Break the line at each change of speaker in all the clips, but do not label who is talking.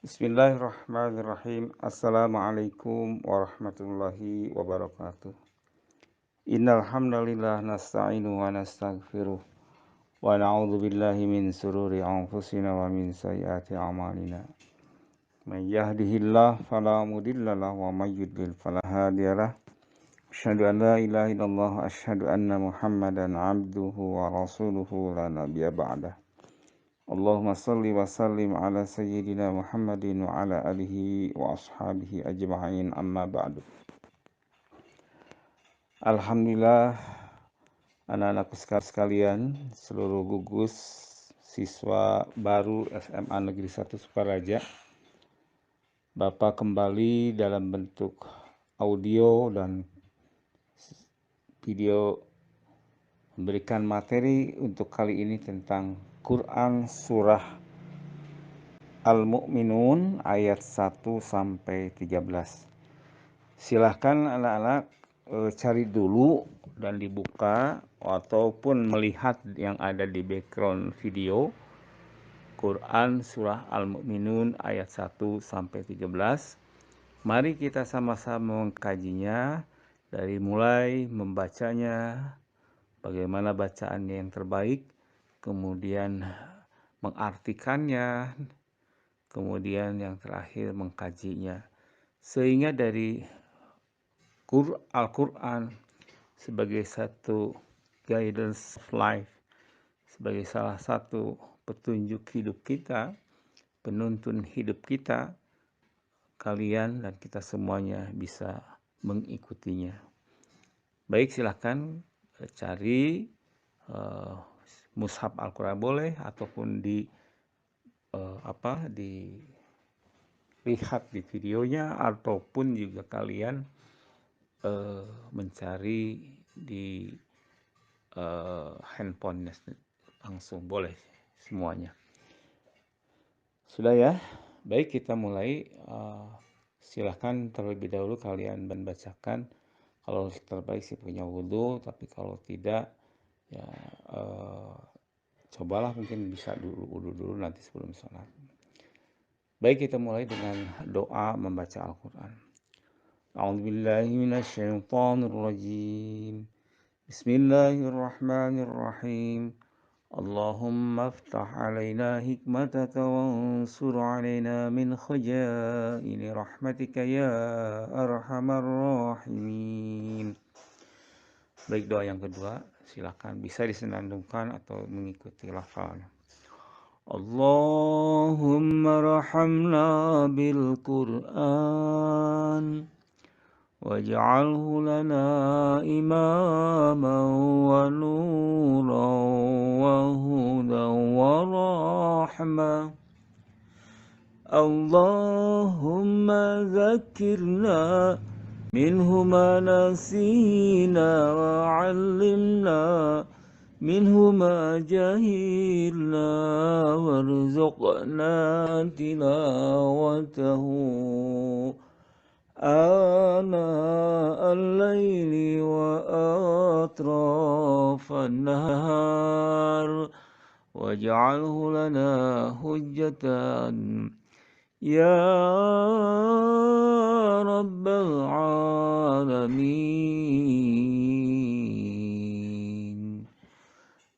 Bismillahirrahmanirrahim. Assalamualaikum warahmatullahi wabarakatuh. Innal hamdalillah nasta'inu wa nastaghfiruh wa na'udzu billahi min sururi anfusina wa min sayyiati a'malina. May yahdihillahu fala mudhillalah wa may yudlil fala hadiyalah. Asyhadu an la ilaha illallah wa asyhadu anna Muhammadan 'abduhu wa rasuluhu la nabiyya ba'dah. Allahumma salli wa sallim ala sayyidina Muhammadin wa ala alihi wa ashabihi ajma'in amma ba'du. Alhamdulillah anak-anakku sekalian, seluruh gugus siswa baru SMA Negeri 1 Sukaraja, Bapak kembali dalam bentuk audio dan video memberikan materi untuk kali ini tentang Quran Surah Al-Mu'minun ayat 1 sampai 13. Silahkan anak-anak cari dulu dan dibuka ataupun melihat yang ada di background video Quran Surah Al-Mu'minun ayat 1 sampai 13. Mari kita sama-sama mengkajinya dari mulai membacanya, bagaimana bacaannya yang terbaik, kemudian mengartikannya, kemudian yang terakhir mengkajinya. Sehingga dari Al-Quran sebagai satu guidance of life, sebagai salah satu petunjuk hidup kita, penuntun hidup kita, kalian dan kita semuanya bisa mengikutinya. Baik, silahkan cari mushaf Al-Quran boleh, ataupun dilihat di videonya, ataupun juga kalian mencari di handphone langsung, boleh semuanya. Sudah ya? Baik, kita mulai. Silahkan terlebih dahulu kalian membacakan. Kalau terbaik sih punya wudhu, tapi kalau tidak ya cobalah mungkin bisa wudhu dulu nanti sebelum sholat. Baik, kita mulai dengan doa membaca Al-Quran. A'udzubillahi minasyaitonirrajim. Bismillahirrahmanirrahim. Allahumma aftah alaina hikmataka wansur alaina min khajaini rahmatika ya arhamar rahimin. Baik, doa yang kedua, silakan bisa disenandungkan atau mengikuti lafalnya. Allahumma rahamna bil Qur'an waj'alhu lana imaman wa nuran wa hudan wa rahmah. Allahumma zakirna minhu ma nasina wa 'allimna minhu ma jahilna warzuqna tilawatahu ana al-layli wa atrafan nahar waj'alhu lana hujjatan ya rabbal alamin.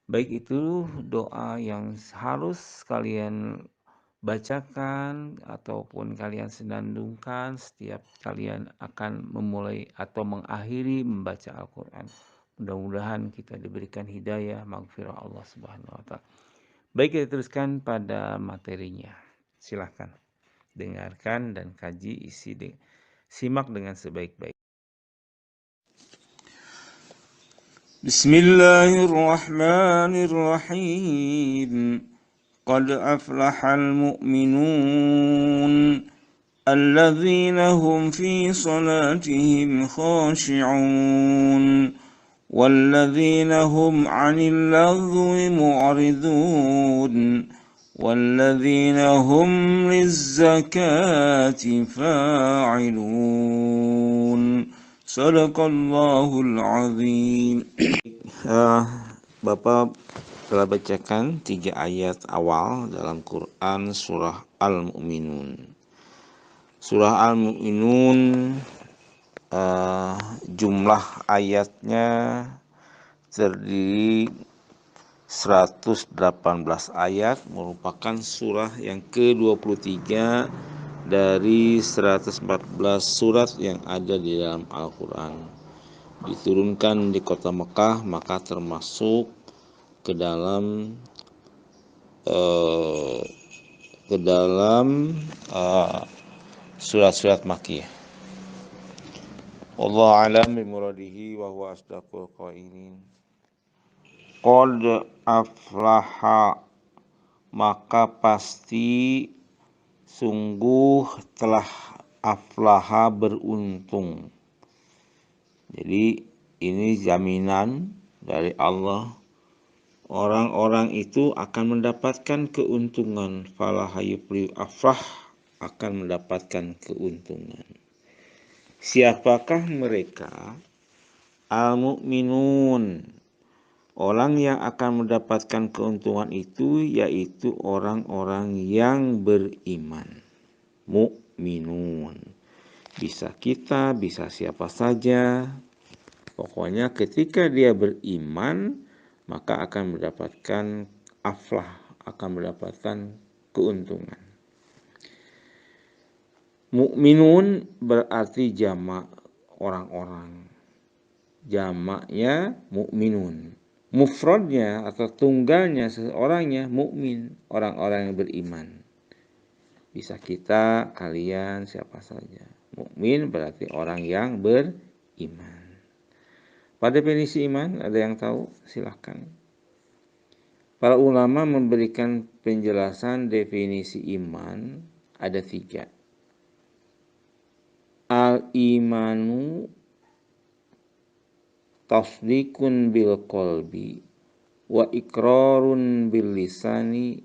Baik, itu doa yang harus kalian bacakan ataupun kalian senandungkan setiap kalian akan memulai atau mengakhiri membaca Al-Quran. Mudah-mudahan kita diberikan hidayah, maghfirah Allah Subhanahu wa Ta'ala. Baik, kita teruskan pada materinya. Silahkan dengarkan dan kaji simak dengan sebaik-baik. Bismillahirrahmanirrahim. Qad aflahal mu'minun alladzina hum fi salatihim khashi'un walladzina hum 'anil lagwi mu'ridun walladzina hum lizzakati fa'ilun. Sadaqallahul azim. Bapak telah bacakan 3 ayat awal dalam Quran Surah Al-Mu'minun. Surah Al-Mu'minun jumlah ayatnya terdiri 118 ayat, merupakan surah yang ke-23 dari 114 surat yang ada di dalam Al-Quran. Diturunkan di kota Mekah, maka termasuk ke dalam surat-surat Makkiyah. Wallahu a'lam bimuradihi wa huwa asdaqul qailin. Qad aflaha, maka pasti sungguh telah aflaha, beruntung. Jadi ini jaminan dari Allah, orang-orang itu akan mendapatkan keuntungan. Falaha yuflihu, aflah, akan mendapatkan keuntungan. Siapakah mereka? Al-mu'minun, orang yang akan mendapatkan keuntungan itu yaitu orang-orang yang beriman. Mu'minun, bisa kita, bisa siapa saja. Pokoknya ketika dia beriman, maka akan mendapatkan aflah, akan mendapatkan keuntungan. Mu'minun berarti jamak orang-orang. Jamaknya mu'minun. Mufradnya atau tunggalnya seseorangnya mukmin, orang-orang yang beriman. Bisa kita, kalian, siapa saja. Mukmin berarti orang yang beriman. Pada definisi iman ada yang tahu? Silahkan. Para ulama memberikan penjelasan definisi iman ada 3. Al-imanu tasdikun bil qalbi wa iqrarun bil lisani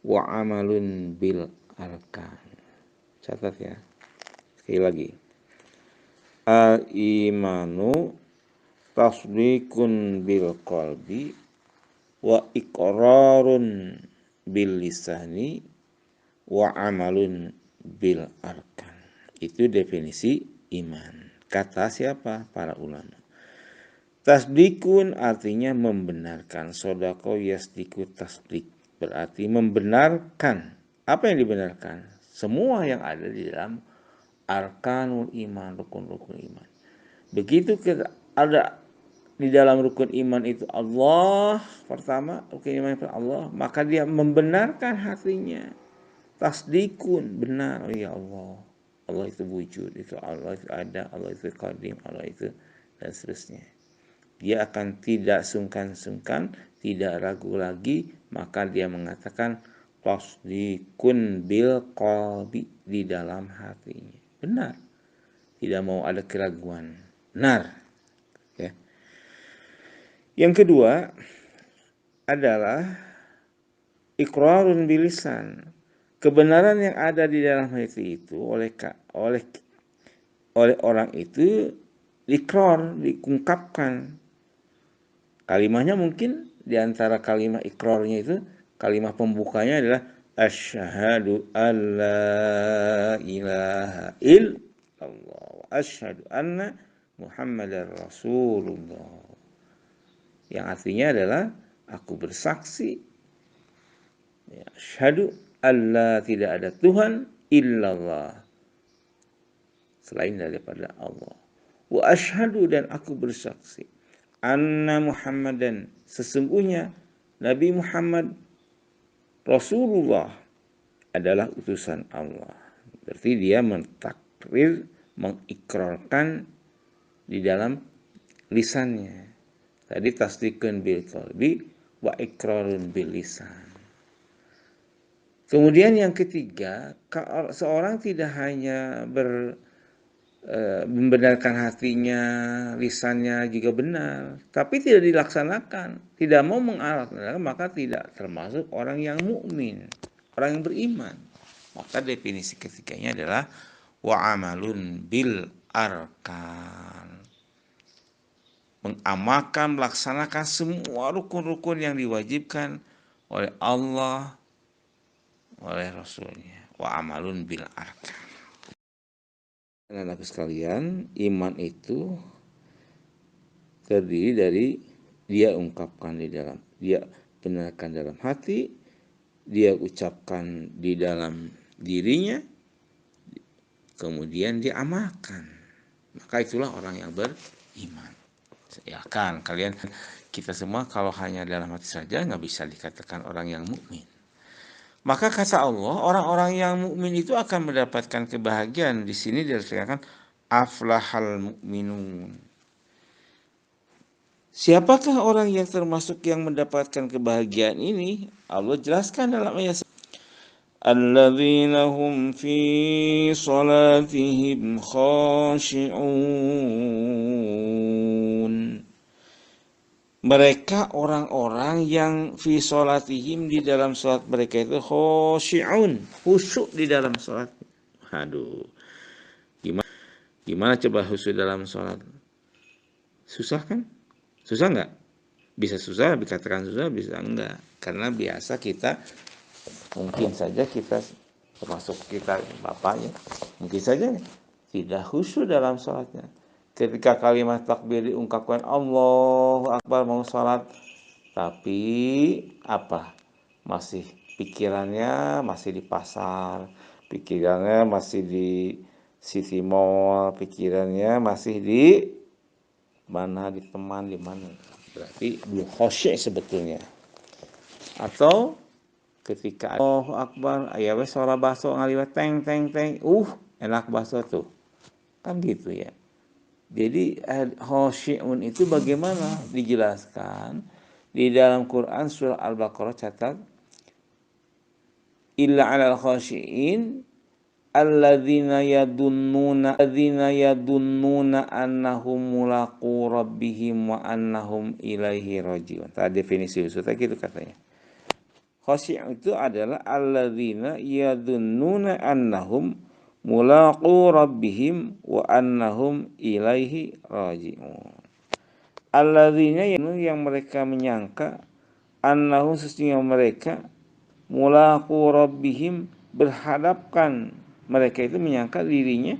wa amalun bil arkan. Catat ya. Sekali lagi. Al-imanu tasdikun bil qalbi wa iqrarun bil lisani wa amalun bil arkan. Itu definisi iman. Kata siapa? Para ulama. Tasdikun artinya membenarkan. Sodako yasdiku tasdik, berarti membenarkan. Apa yang dibenarkan? Semua yang ada di dalam arkanul iman, rukun-rukun iman. Begitu kita ada di dalam rukun iman itu Allah pertama, rukun iman itu Allah, maka dia membenarkan hatinya. Tasdikun, benar, oh ya Allah. Allah itu wujud, itu Allah itu ada, Allah itu qadim, Allah itu, dan seterusnya. Dia akan tidak sungkan-sungkan, tidak ragu lagi, maka dia mengatakan tasdikun bil qalbi, di dalam hatinya. Benar. Tidak mau ada keraguan. Benar. Ya. Yang kedua adalah iqrarun bil lisan. Kebenaran yang ada di dalam hati itu oleh orang itu ikrar, diungkapkan. Kalimahnya mungkin di antara kalimat ikrarnya itu, kalimat pembukanya adalah asyhadu alla ilaha illallah wa asyhadu anna Muhammadar Rasulullah. Yang artinya adalah aku bersaksi, ya, asyhadu alla, tidak ada Tuhan illallah selain daripada Allah. Wa asyhadu, dan aku bersaksi, anna Muhammadan, sesungguhnya Nabi Muhammad Rasulullah adalah utusan Allah. Berarti dia mentakrir, mengikrarkan di dalam lisannya. Tadi tasdikun bil qalbi wa ikrarun bil lisan. Kemudian yang ketiga, seorang tidak hanya membenarkan hatinya, lisannya juga benar, tapi tidak dilaksanakan, tidak mau mengamalkan, maka tidak termasuk orang yang mukmin, orang yang beriman. Maka definisi ketiganya adalah wa amalun bil arkan, mengamalkan, melaksanakan semua rukun-rukun yang diwajibkan oleh Allah, oleh Rasulnya. Wa amalun bil arkan. Anak-anak sekalian, iman itu terdiri dari dia ungkapkan di dalam, dia benarkan dalam hati, dia ucapkan di dalam dirinya, kemudian dia amalkan. Maka itulah orang yang beriman. Ya kan, kalian, kita semua kalau hanya dalam hati saja nggak bisa dikatakan orang yang mukmin. Maka kata Allah, orang-orang yang mukmin itu akan mendapatkan kebahagiaan. Di sini dikatakan aflahal mukminun. Siapakah orang yang termasuk yang mendapatkan kebahagiaan ini? Allah jelaskan dalam ayat alladzina hum fi salatihim khashi'un. Mereka orang-orang yang fi sholatihim, di dalam sholat mereka itu khosyi'un, khusyuk di dalam sholat. Aduh, gimana coba khusyuk dalam sholat? Susah kan? Susah nggak? Bisa susah, dikatakan susah, bisa enggak. Karena biasa kita, mungkin saja kita, termasuk kita bapaknya, mungkin saja tidak khusyuk dalam sholatnya. Ketika kalimat takbir diungkapkan Allahu Akbar mau sholat, tapi apa? Masih pikirannya masih di pasar, pikirannya masih di City Mall, pikirannya masih di mana, di teman, di mana. Berarti belum khusyuk sebetulnya. Atau ketika Allahu Akbar, aya we suara baso ngaliwat teng teng teng, enak baso tuh. Kan gitu ya. Jadi khosyi'un itu bagaimana dijelaskan di dalam Quran surah Al-Baqarah, catat illa 'alal khosyi'in alladzina yadunnuna annahum mulaqu rabbihim wa annahum ilaihi raji'un. Tadi definisi khusus gitu katanya. Khosyi' itu adalah alladzina yadunnuna annahum mulaqu rabbihim wa annahum ilaihi raji'un. Alladzina yang mereka menyangka, annahum sesungguhnya mereka, mulaqu rabbihim berhadapkan, mereka itu menyangka dirinya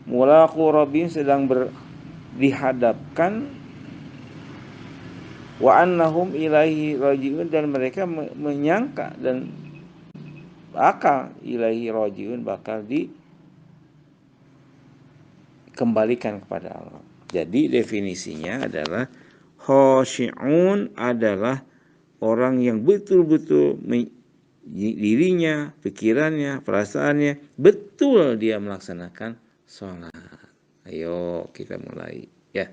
mulaqu rabbihim sedang dihadapkan, wa annahum ilaihi raji'un dan mereka menyangka dan bakal ilaihi raji'un, bakal dikembalikan kepada Allah. Jadi definisinya adalah khosyi'un adalah orang yang betul-betul dirinya, pikirannya, perasaannya betul dia melaksanakan sholat. Ayo kita mulai ya.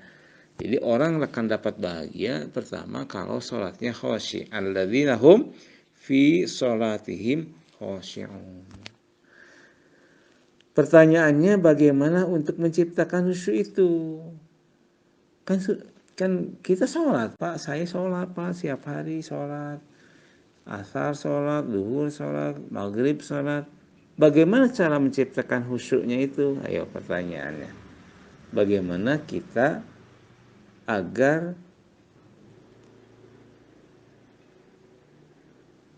Jadi orang akan dapat bahagia pertama kalau sholatnya khosyi'. Alladzina hum fi sholatihim khosyi'un. Pertanyaannya bagaimana untuk menciptakan khusyuk itu? Kan kita sholat, Pak. Saya sholat, Pak. Setiap hari sholat. Asar sholat, zuhur sholat, maghrib sholat. Bagaimana cara menciptakan khusyuknya itu? Ayo pertanyaannya. Bagaimana kita agar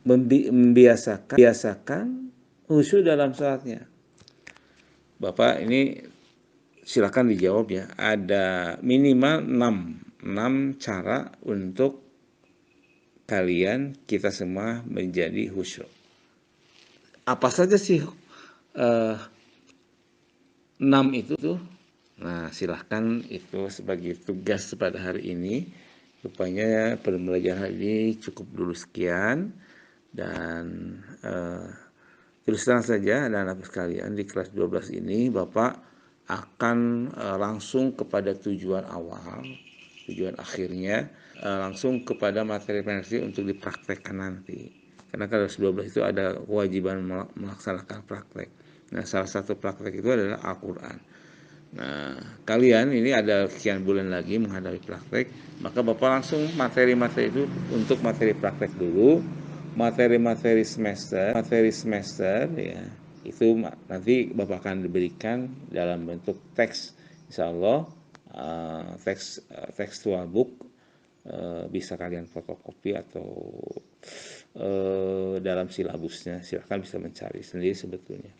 membiasakan khusyuk dalam sholatnya? Bapak ini silakan dijawab ya. Ada minimal 6 cara untuk kalian, kita semua menjadi khusyuk. Apa saja sih 6 itu tuh? Nah, silahkan itu sebagai tugas pada hari ini. Rupanya pembelajaran ini cukup dulu sekian. Dan terus terang saja anak-anak sekalian, di kelas 12 ini Bapak akan langsung kepada tujuan awal, tujuan akhirnya, langsung kepada materi-materi untuk dipraktekkan nanti. Karena kelas 12 itu ada kewajiban melaksanakan praktek. Nah, salah satu praktek itu adalah Al-Quran. Nah, kalian ini ada sekian bulan lagi menghadapi praktek, maka Bapak langsung materi-materi itu untuk materi praktek dulu, materi semester ya, itu nanti Bapak akan diberikan dalam bentuk teks, insya Allah tekstual book, bisa kalian fotokopi atau dalam silabusnya, silahkan bisa mencari sendiri sebetulnya.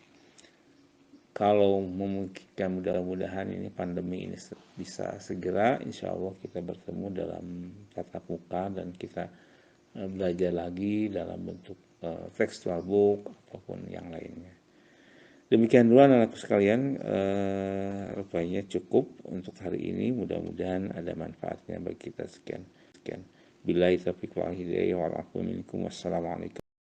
kalau memungkinkan mudah-mudahan ini pandemi ini bisa segera, insya Allah kita bertemu dalam tatap muka dan kita belajar lagi dalam bentuk textual book ataupun yang lainnya. Demikian dulu anak-anakku sekalian, rupanya cukup untuk hari ini. Mudah-mudahan ada manfaatnya bagi kita sekian. Billahi taufiq wal hidayah wal afu minkum. Wassalamualaikum.